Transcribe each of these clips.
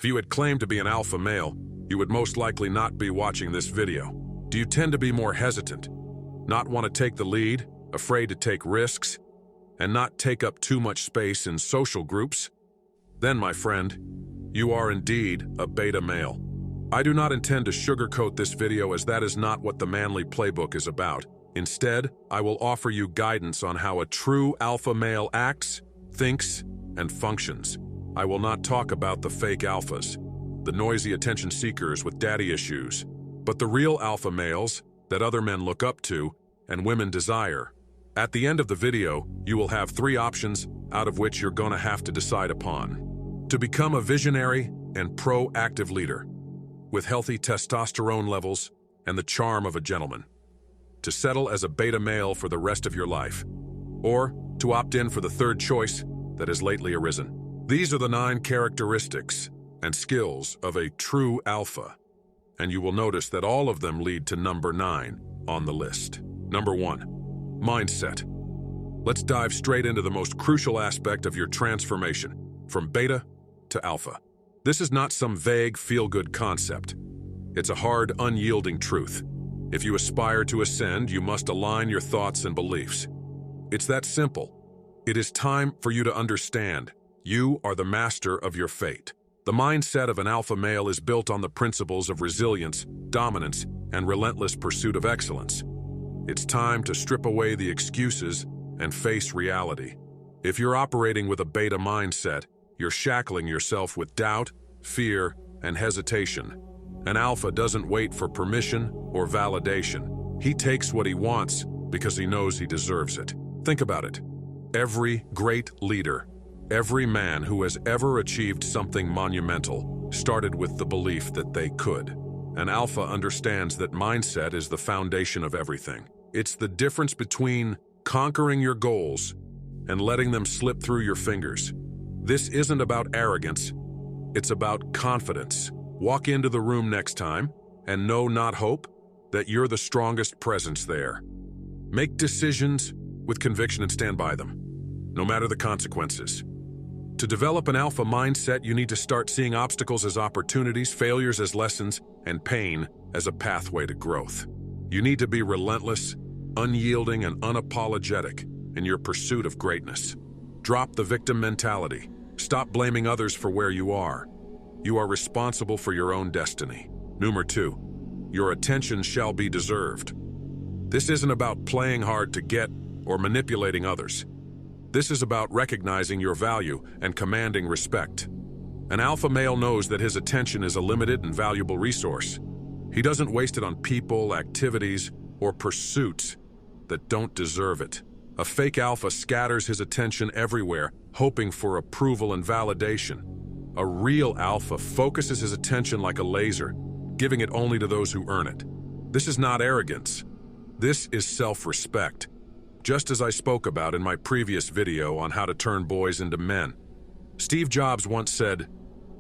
If you had claimed to be an alpha male, you would most likely not be watching this video. Do you tend to be more hesitant, not want to take the lead, afraid to take risks, and not take up too much space in social groups? Then, my friend, you are indeed a beta male. I do not intend to sugarcoat this video, as that is not what the Manly Playbook is about. Instead, I will offer you guidance on how a true alpha male acts, thinks, and functions. I will not talk about the fake alphas, the noisy attention seekers with daddy issues, but the real alpha males that other men look up to and women desire. At the end of the video, you will have 3 options out of which you're going to have to decide upon. To become a visionary and proactive leader with healthy testosterone levels and the charm of a gentleman. To settle as a beta male for the rest of your life. Or to opt in for the third choice that has lately arisen. These are the 9 characteristics and skills of a true alpha, and you will notice that all of them lead to number 9 on the list. Number 1, mindset. Let's dive straight into the most crucial aspect of your transformation, from beta to alpha. This is not some vague feel-good concept. It's a hard, unyielding truth. If you aspire to ascend, you must align your thoughts and beliefs. It's that simple. It is time for you to understand. You are the master of your fate. The mindset of an alpha male is built on the principles of resilience, dominance, and relentless pursuit of excellence. It's time to strip away the excuses and face reality. If you're operating with a beta mindset, you're shackling yourself with doubt, fear, and hesitation. An alpha doesn't wait for permission or validation. He takes what he wants because he knows he deserves it. Think about it. Every great leader, every man who has ever achieved something monumental started with the belief that they could. An alpha understands that mindset is the foundation of everything. It's the difference between conquering your goals and letting them slip through your fingers. This isn't about arrogance, it's about confidence. Walk into the room next time and know, not hope, that you're the strongest presence there. Make decisions with conviction and stand by them, no matter the consequences. To develop an alpha mindset, you need to start seeing obstacles as opportunities, failures as lessons, and pain as a pathway to growth. You need to be relentless, unyielding, and unapologetic in your pursuit of greatness. Drop the victim mentality. Stop blaming others for where you are. You are responsible for your own destiny. Number 2, your attention shall be deserved. This isn't about playing hard to get or manipulating others. This is about recognizing your value and commanding respect. An alpha male knows that his attention is a limited and valuable resource. He doesn't waste it on people, activities, or pursuits that don't deserve it. A fake alpha scatters his attention everywhere, hoping for approval and validation. A real alpha focuses his attention like a laser, giving it only to those who earn it. This is not arrogance. This is self-respect. Just as I spoke about in my previous video on how to turn boys into men. Steve Jobs once said,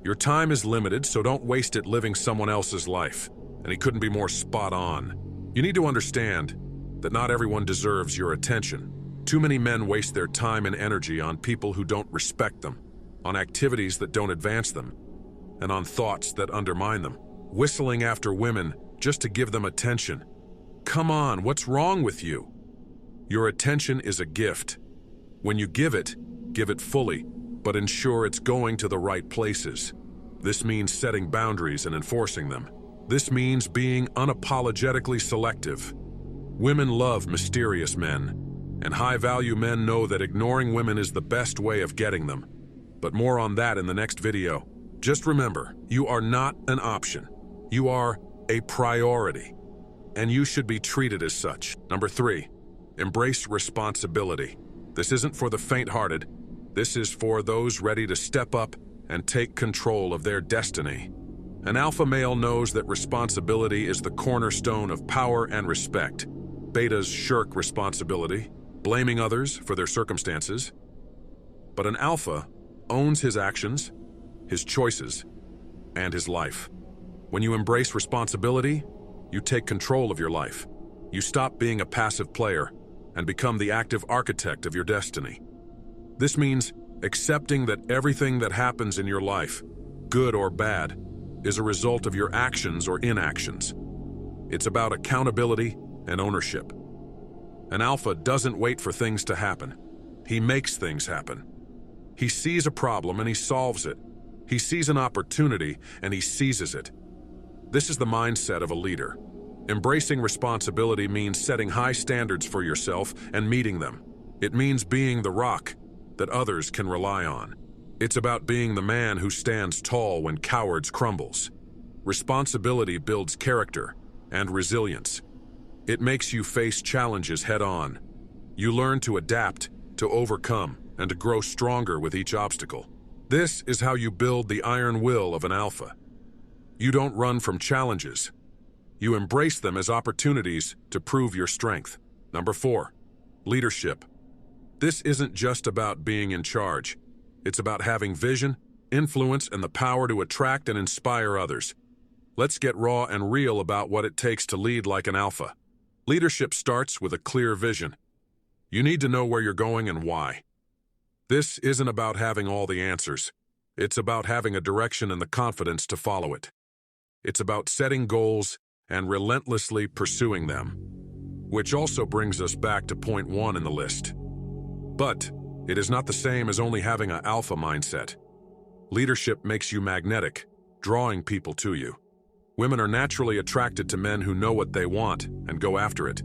"Your time is limited, so don't waste it living someone else's life." And he couldn't be more spot on. You need to understand that not everyone deserves your attention. Too many men waste their time and energy on people who don't respect them, on activities that don't advance them, and on thoughts that undermine them. Whistling after women just to give them attention. Come on, what's wrong with you? Your attention is a gift. When you give it fully, but ensure it's going to the right places. This means setting boundaries and enforcing them. This means being unapologetically selective. Women love mysterious men, and high-value men know that ignoring women is the best way of getting them. But more on that in the next video. Just remember, you are not an option. You are a priority, and you should be treated as such. Number 3, embrace responsibility. This isn't for the faint-hearted. This is for those ready to step up and take control of their destiny. An alpha male knows that responsibility is the cornerstone of power and respect. Betas shirk responsibility, blaming others for their circumstances. But an alpha owns his actions, his choices, and his life. When you embrace responsibility, you take control of your life. You stop being a passive player and become the active architect of your destiny. This means accepting that everything that happens in your life good or bad, is a result of your actions or inactions. It's about accountability and ownership. An alpha doesn't wait for things to happen. He makes things happen. He sees a problem and he solves it. He sees an opportunity and he seizes it. This is the mindset of a leader. Embracing responsibility means setting high standards for yourself and meeting them. It means being the rock that others can rely on. It's about being the man who stands tall when cowards crumbles. Responsibility builds character and resilience. It makes you face challenges head-on. You learn to adapt, to overcome, and to grow stronger with each obstacle. This is how you build the iron will of an alpha. You don't run from challenges. You embrace them as opportunities to prove your strength. Number 4, leadership. This isn't just about being in charge. It's about having vision, influence, and the power to attract and inspire others. Let's get raw and real about what it takes to lead like an alpha. Leadership starts with a clear vision. You need to know where you're going and why. This isn't about having all the answers. It's about having a direction and the confidence to follow it. It's about setting goals and relentlessly pursuing them. Which also brings us back to point 1 in the list. But it is not the same as only having an alpha mindset. Leadership makes you magnetic, drawing people to you. Women are naturally attracted to men who know what they want and go after it.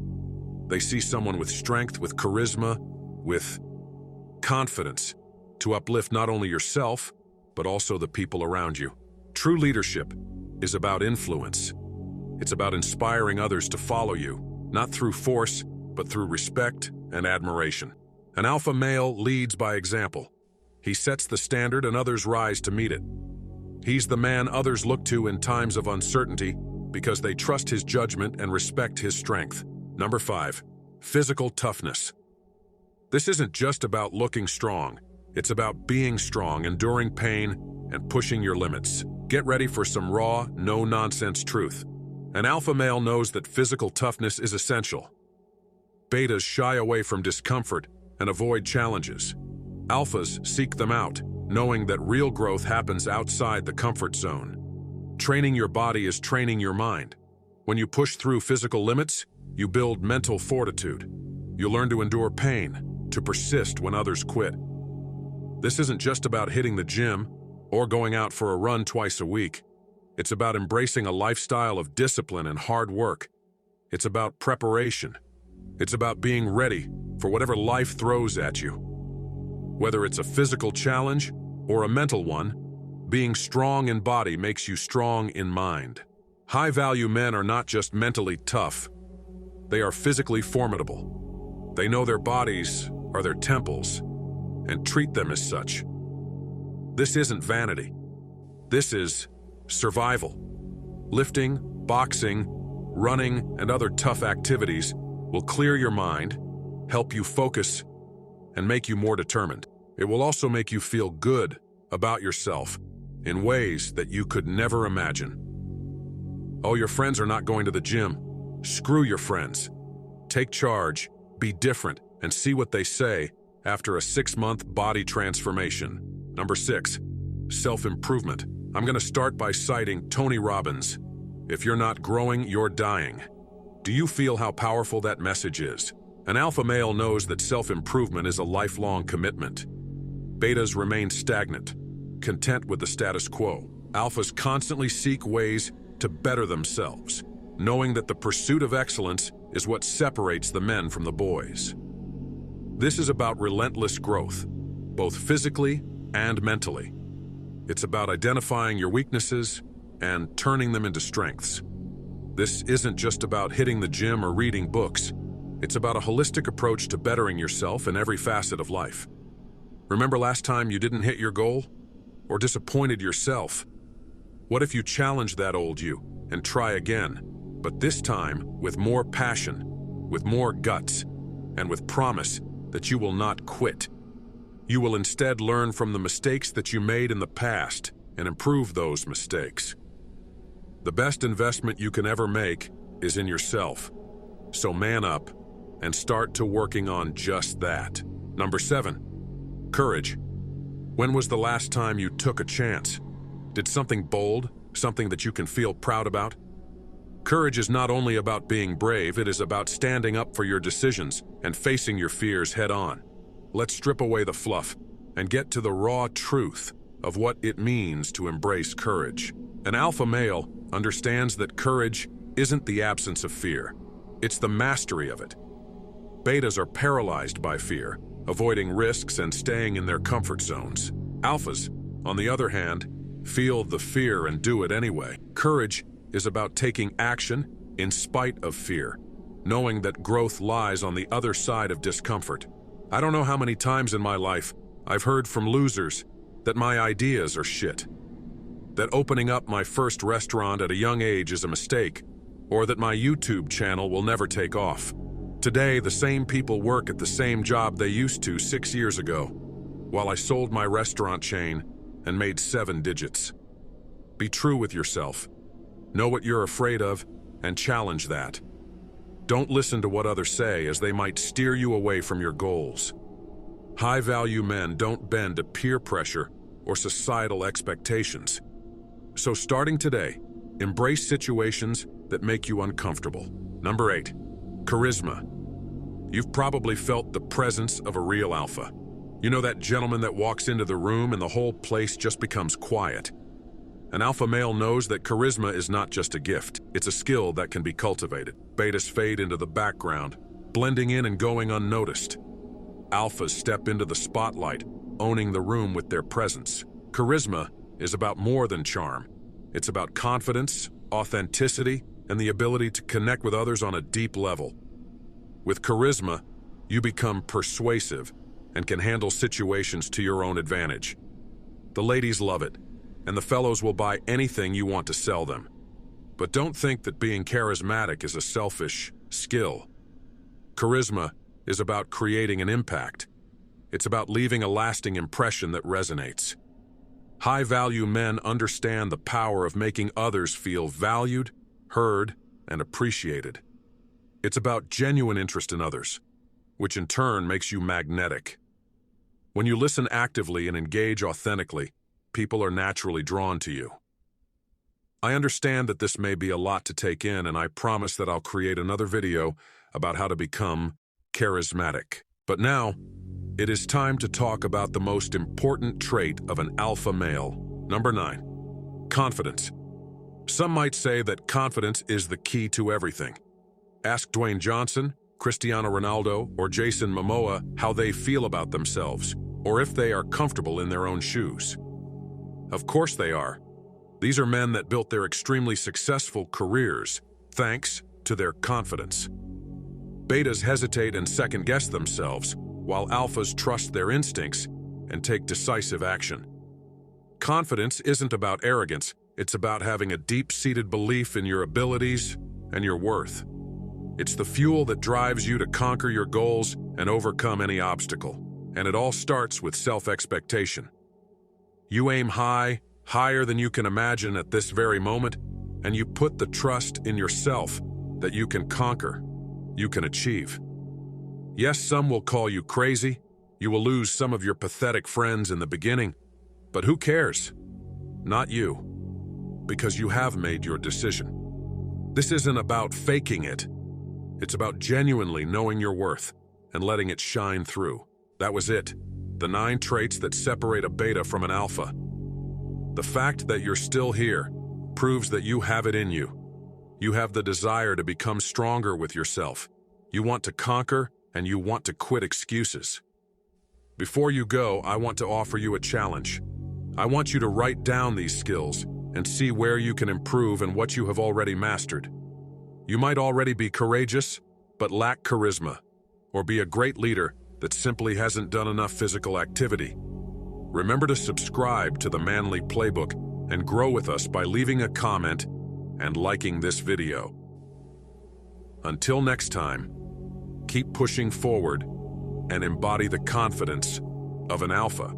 They see someone with strength, with charisma, with confidence to uplift not only yourself, but also the people around you. True leadership is about influence. It's about inspiring others to follow you, not through force, but through respect and admiration. An alpha male leads by example. He sets the standard and others rise to meet it. He's the man others look to in times of uncertainty because they trust his judgment and respect his strength. Number 5, physical toughness. This isn't just about looking strong. It's about being strong, enduring pain, and pushing your limits. Get ready for some raw, no-nonsense truth. An alpha male knows that physical toughness is essential. Betas shy away from discomfort and avoid challenges. Alphas seek them out, knowing that real growth happens outside the comfort zone. Training your body is training your mind. When you push through physical limits, you build mental fortitude. You learn to endure pain, to persist when others quit. This isn't just about hitting the gym or going out for a run twice a week. It's about embracing a lifestyle of discipline and hard work. It's about preparation. It's about being ready for whatever life throws at you. Whether it's a physical challenge or a mental one, being strong in body makes you strong in mind. High-value men are not just mentally tough. They are physically formidable. They know their bodies are their temples and treat them as such. This isn't vanity. This is survival. Lifting, boxing, running, and other tough activities will clear your mind, help you focus, and make you more determined. It will also make you feel good about yourself in ways that you could never imagine. Oh, your friends are not going to the gym. Screw your friends. Take charge, be different, and see what they say after a 6-month body transformation. Number 6, self-improvement. I'm going to start by citing Tony Robbins. If you're not growing, you're dying. Do you feel how powerful that message is? An alpha male knows that self-improvement is a lifelong commitment. Betas remain stagnant, content with the status quo. Alphas constantly seek ways to better themselves, knowing that the pursuit of excellence is what separates the men from the boys. This is about relentless growth, both physically and mentally. It's about identifying your weaknesses and turning them into strengths. This isn't just about hitting the gym or reading books. It's about a holistic approach to bettering yourself in every facet of life. Remember last time you didn't hit your goal? Or disappointed yourself? What if you challenge that old you and try again, but this time with more passion, with more guts, and with promise that you will not quit? You will instead learn from the mistakes that you made in the past and improve those mistakes. The best investment you can ever make is in yourself. So man up and start to working on just that. Number 7, courage. When was the last time you took a chance? Did something bold, something that you can feel proud about? Courage is not only about being brave, it is about standing up for your decisions and facing your fears head on. Let's strip away the fluff and get to the raw truth of what it means to embrace courage. An alpha male understands that courage isn't the absence of fear, it's the mastery of it. Betas are paralyzed by fear, avoiding risks and staying in their comfort zones. Alphas, on the other hand, feel the fear and do it anyway. Courage is about taking action in spite of fear, knowing that growth lies on the other side of discomfort. I don't know how many times in my life I've heard from losers that my ideas are shit, that opening up my first restaurant at a young age is a mistake, or that my YouTube channel will never take off. Today, the same people work at the same job they used to 6 years ago, while I sold my restaurant chain and made 7 digits. Be true with yourself. Know what you're afraid of and challenge that. Don't listen to what others say, as they might steer you away from your goals. High-value men don't bend to peer pressure or societal expectations. So starting today, embrace situations that make you uncomfortable. Number 8, charisma. You've probably felt the presence of a real alpha. You know that gentleman that walks into the room and the whole place just becomes quiet. An alpha male knows that charisma is not just a gift, it's a skill that can be cultivated. Betas fade into the background, blending in and going unnoticed. Alphas step into the spotlight, owning the room with their presence. Charisma is about more than charm. It's about confidence, authenticity, and the ability to connect with others on a deep level. With charisma, you become persuasive and can handle situations to your own advantage. The ladies love it, and the fellows will buy anything you want to sell them. But don't think that being charismatic is a selfish skill. Charisma is about creating an impact. It's about leaving a lasting impression that resonates. High-value men understand the power of making others feel valued, heard, and appreciated. It's about genuine interest in others, which in turn makes you magnetic. When you listen actively and engage authentically, people are naturally drawn to you. I understand that this may be a lot to take in, and I promise that I'll create another video about how to become charismatic. But now, it is time to talk about the most important trait of an alpha male. Number 9, confidence. Some might say that confidence is the key to everything. Ask Dwayne Johnson, Cristiano Ronaldo, or Jason Momoa how they feel about themselves, or if they are comfortable in their own shoes. Of course they are. These are men that built their extremely successful careers thanks to their confidence. Betas hesitate and second-guess themselves, while alphas trust their instincts and take decisive action. Confidence isn't about arrogance, it's about having a deep-seated belief in your abilities and your worth. It's the fuel that drives you to conquer your goals and overcome any obstacle. And it all starts with self-expectation. You aim high, higher than you can imagine at this very moment, and you put the trust in yourself that you can conquer, you can achieve. Yes, some will call you crazy, you will lose some of your pathetic friends in the beginning, but who cares? Not you, because you have made your decision. This isn't about faking it. It's about genuinely knowing your worth and letting it shine through. That was it, the 9 traits that separate a beta from an alpha. The fact that you're still here proves that you have it in you. You have the desire to become stronger with yourself. You want to conquer and you want to quit excuses. Before you go, I want to offer you a challenge. I want you to write down these skills and see where you can improve and what you have already mastered. You might already be courageous, but lack charisma, or be a great leader that simply hasn't done enough physical activity. Remember to subscribe to the Manly Playbook and grow with us by leaving a comment and liking this video. Until next time, keep pushing forward and embody the confidence of an alpha.